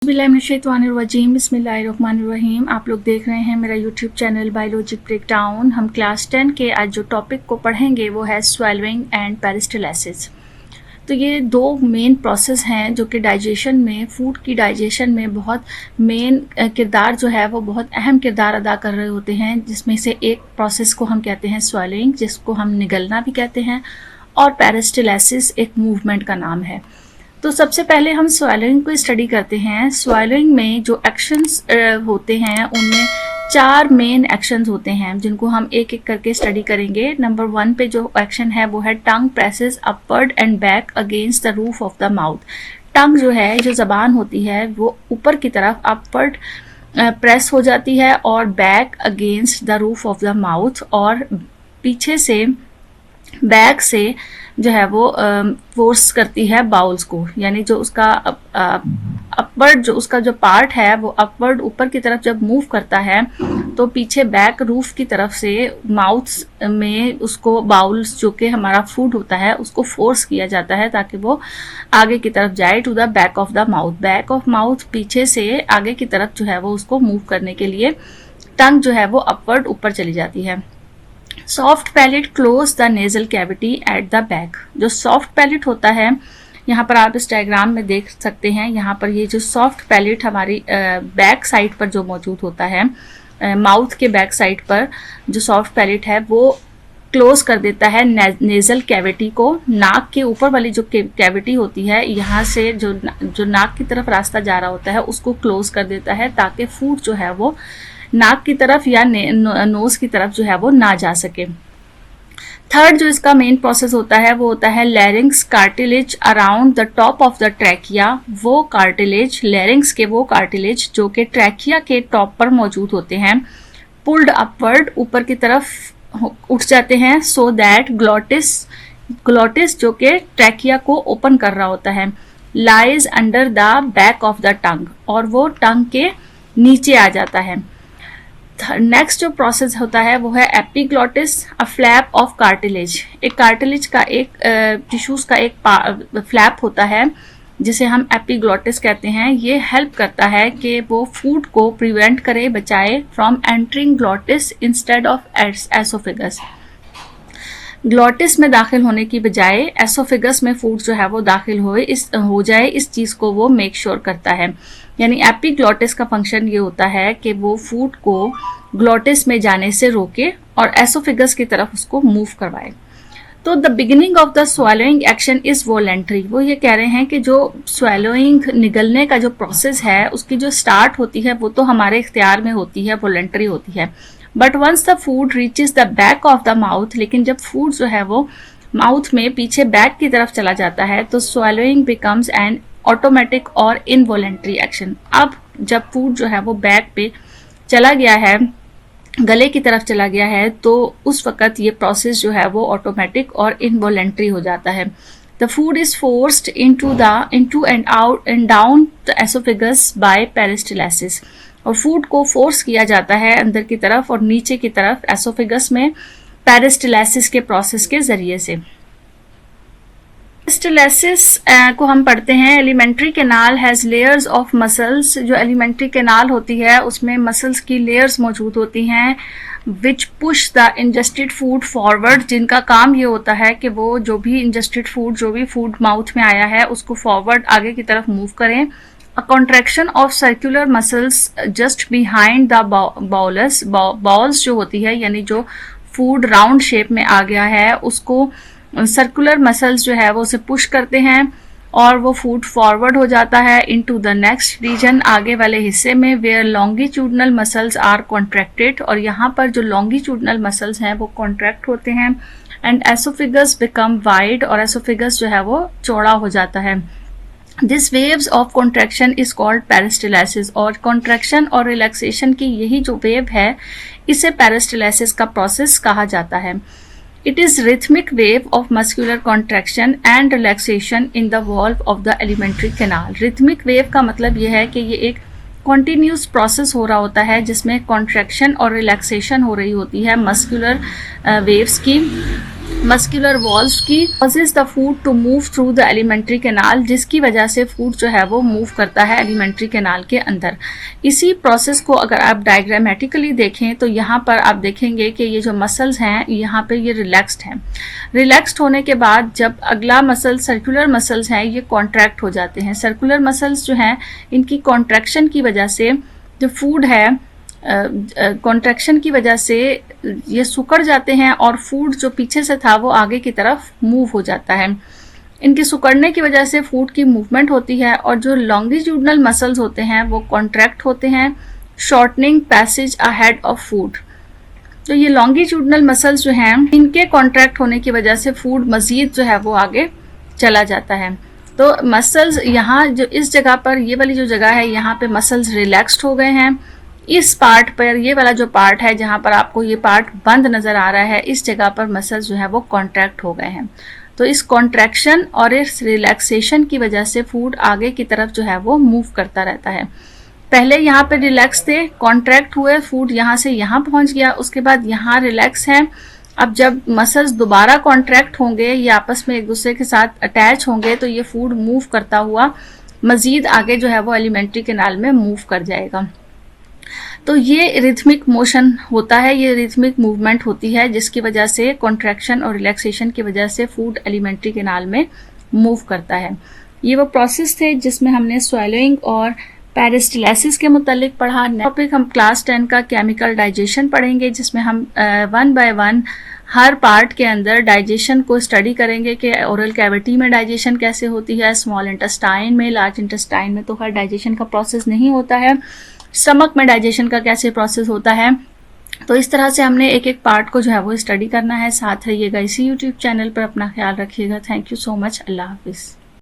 बिस्मिल्लाहिर्रहमानिर्रहीम, बिस्मिल्लाहिर्रहमानिर्रहीम। आप लोग देख रहे हैं मेरा यूट्यूब चैनल बायोलॉजिक ब्रेकडाउन। हम क्लास 10 के आज जो टॉपिक को पढ़ेंगे वो है स्वेलविंग एंड पेरिस्टालसिस। तो ये दो मेन प्रोसेस हैं जो कि डाइजेशन में, फूड की डाइजेशन में बहुत मेन किरदार जो है वो बहुत अहम किरदार अदा कर रहे होते हैं, जिसमें से एक प्रोसेस को हम कहते हैं स्वेलिंग, जिसको हम निगलना भी कहते हैं, और पेरिस्टालसिस एक मूवमेंट का नाम है। तो सबसे पहले हम स्वेलिंग को स्टडी करते हैं। स्वेलिंग में जो एक्शंस होते हैं उनमें 4 मेन एक्शंस होते हैं जिनको हम एक एक करके स्टडी करेंगे। नंबर 1 पे जो एक्शन है वो है tongue presses upward and back against the roof of the mouth. Tongue जो है, जो ज़बान होती है, वो ऊपर की तरफ अपवर्ड प्रेस हो जाती है और back against the roof of the mouth, और पीछे से बैक से जो है वो फोर्स करती है बाउल्स को, यानी जो उसका अपवर्ड जो उसका जो पार्ट है वो अपवर्ड ऊपर की तरफ जब मूव करता है तो पीछे बैक रूफ की तरफ से माउथ में उसको बाउल्स जो कि हमारा फूड होता है उसको फोर्स किया जाता है ताकि वो आगे की तरफ जाए to the back of the mouth. Back of mouth पीछे से आगे की तरफ जो है वो उसको मूव करने के लिए टंग जो है वो अपवर्ड ऊपर चली जाती है। Soft palate close the nasal cavity at the back. जो सॉफ्ट पैलेट होता है, यहाँ पर आप इस डायग्राम में देख सकते हैं, यहाँ पर ये जो सॉफ्ट पैलेट हमारी बैक साइड पर जो मौजूद होता है, माउथ के बैक साइड पर जो सॉफ्ट पैलेट है वो क्लोज कर देता है नेजल कैविटी को। नाक के ऊपर वाली जो कैविटी होती है, यहाँ से जो नाक की तरफ रास्ता जा रहा होता है उसको क्लोज कर देता है ताकि फूड जो है वो नाक की तरफ या नोज की तरफ जो है वो ना जा सके। थर्ड जो इसका मेन प्रोसेस होता है वो होता है लैरिंग्स cartilage around the top of the trachea. वो कार्टिलेज, लैरिंग्स के वो कार्टिलेज जो कि ट्रैकिया के टॉप पर मौजूद होते हैं, पुल्ड अपवर्ड ऊपर की तरफ उठ जाते हैं, सो दैट ग्लोटिस जो कि ट्रैकिया को ओपन कर रहा होता है, lies under the back of the tongue, और वो टंग के नीचे आ जाता है। नेक्स्ट जो प्रोसेस होता है वो है epiglottis, a flap of cartilage. एक कार्टिलेज का एक टिश्यूज का एक फ्लैप होता है जिसे हम एपिग्लोटिस कहते हैं। ये हेल्प करता है कि वो फूड को प्रिवेंट करे, बचाए from entering glottis instead of oesophagus. Glottis में दाखिल होने की बजाय एसोफेगस में फूड जो है वो दाखिल हो जाए, इस चीज़ को वो मेक श्योर करता है। यानी एपिग्लोटिस का फंक्शन ये होता है कि वो फूड को ग्लोटिस में जाने से रोके और एसोफेगस की तरफ उसको मूव करवाए। तो the beginning of the swallowing action is voluntary. वो ये कह रहे हैं कि जो स्वेलोइंग, निगलने का जो प्रोसेस है उसकी जो स्टार्ट होती है वो तो हमारे इख्तियार में होती है, वॉलेंट्री होती है। But once the food reaches the back of the mouth, लेकिन जब फूड जो है वो माउथ में पीछे बैक की तरफ चला जाता है तो स्वेलोइंग बिकम्स एन ऑटोमेटिक और इनवॉलेंट्री एक्शन। अब जब फूड जो है वो बैक पे चला गया है, गले की तरफ चला गया है, तो उस वक़्त ये प्रोसेस जो है वो ऑटोमेटिक और इनवॉलेंट्री हो जाता है। The food is forced into and out and down the oesophagus by peristalsis, और फूड को फोर्स किया जाता है अंदर की तरफ और नीचे की तरफ एसोफेगस में पेरिस्टालसिस के प्रोसेस के जरिए से। पेरिस्टालसिस को हम पढ़ते हैं। Alimentary canal has layers of muscles. जो एलिमेंट्री कैनाल होती है उसमें मसल्स की लेयर्स मौजूद होती हैं, which push the ingested food forward, जिनका काम ये होता है कि वो जो भी इंजेस्टेड फूड, जो भी फूड माउथ में आया है उसको फॉरवर्ड आगे की तरफ मूव करें। A contraction of circular muscles just behind the bolus जो होती है, यानी जो फूड राउंड शेप में आ गया है उसको सर्कुलर मसल्स जो है वो उसे पुश करते हैं और वो फूड फॉरवर्ड हो जाता है इनटू द नेक्स्ट रीजन, आगे वाले हिस्से में, where longitudinal muscles are contracted, और यहाँ पर जो लॉन्गिट्यूडनल मसल्स हैं वो कॉन्ट्रैक्ट होते हैं, एंड एसोफेगस बिकम वाइड, और एसोफेगस जो है वो चौड़ा हो जाता है। This waves of contraction is called peristalsis, और कॉन्ट्रैक्शन और रिलैक्सेशन की यही जो वेव है इसे पेरिस्टालसिस का प्रोसेस कहा जाता है। It is rhythmic wave of muscular contraction and relaxation in the valve of the alimentary canal. Rhythmic wave का मतलब ये है कि ये एक continuous process हो रहा होता है जिसमें contraction और relaxation हो रही होती है muscular waves की, मस्कुलर वॉल्स की causes the food to move through the alimentary canal, जिसकी वजह से फूड जो है वो मूव करता है एलिमेंट्री कैनाल के अंदर। इसी प्रोसेस को अगर आप डायग्रामेटिकली देखें तो यहाँ पर आप देखेंगे कि ये जो मसल्स हैं यहाँ पे ये रिलैक्स्ड हैं। रिलैक्स्ड होने के बाद जब अगला मसल सर्कुलर मसल्स हैं ये कॉन्ट्रैक्ट हो जाते हैं। सर्कुलर मसल्स जो हैं इनकी कॉन्ट्रैक्शन की वजह से जो फूड है कॉन्ट्रैक्शन की वजह से ये सिकुड़ जाते हैं और फूड जो पीछे से था वो आगे की तरफ मूव हो जाता है। इनके सिकुड़ने की वजह से फूड की मूवमेंट होती है और जो लॉन्गिट्यूडनल मसल्स होते हैं वो कॉन्ट्रैक्ट होते हैं, shortening passage ahead of food. तो ये लॉन्गिट्यूडनल मसल्स जो हैं इनके कॉन्ट्रैक्ट होने की वजह से फूड मजीद जो है वो आगे चला जाता है। तो मसल्स यहाँ जो इस जगह पर ये वाली जो जगह है यहाँ पे मसल्स रिलैक्स्ड हो गए हैं। इस पार्ट पर ये वाला जो पार्ट है जहाँ पर आपको ये पार्ट बंद नज़र आ रहा है इस जगह पर मसल्स जो है वो कॉन्ट्रैक्ट हो गए हैं। तो इस कॉन्ट्रैक्शन और इस रिलैक्सेशन की वजह से फूड आगे की तरफ जो है वो मूव करता रहता है। पहले यहाँ पे रिलैक्स थे, कॉन्ट्रैक्ट हुए, फूड यहाँ से यहाँ पहुँच गया, उसके बाद यहाँ रिलैक्स है। अब जब मसल्स दोबारा कॉन्ट्रैक्ट होंगे, ये आपस में एक दूसरे के साथ अटैच होंगे तो ये फूड मूव करता हुआ मज़ीद आगे जो है वो एलिमेंट्री कैनाल में मूव कर जाएगा। तो ये रिथमिक मोशन होता है, ये रिथमिक मूवमेंट होती है जिसकी वजह से कॉन्ट्रैक्शन और रिलैक्सेशन की वजह से फूड एलिमेंट्री कैनाल में मूव करता है। ये वो प्रोसेस थे जिसमें हमने स्वेलोइंग और पेरिस्टालसिस के मुतालिक पढ़ा। टॉपिक हम क्लास 10 का केमिकल डाइजेशन पढ़ेंगे जिसमें हम one by one her part के अंदर डाइजेशन को स्टडी करेंगे कि ओरल कैविटी में डाइजेशन कैसे होती है, स्मॉल इंटेस्टाइन में, लार्ज इंटेस्टाइन में तो हर डाइजेशन का प्रोसेस नहीं होता है, स्टमक में डाइजेशन का कैसे प्रोसेस होता है। तो इस तरह से हमने एक एक पार्ट को जो है वो स्टडी करना है। साथ रहिएगा इसी यूट्यूब चैनल पर, अपना ख्याल रखिएगा। Thank you so much. अल्लाह हाफिज़।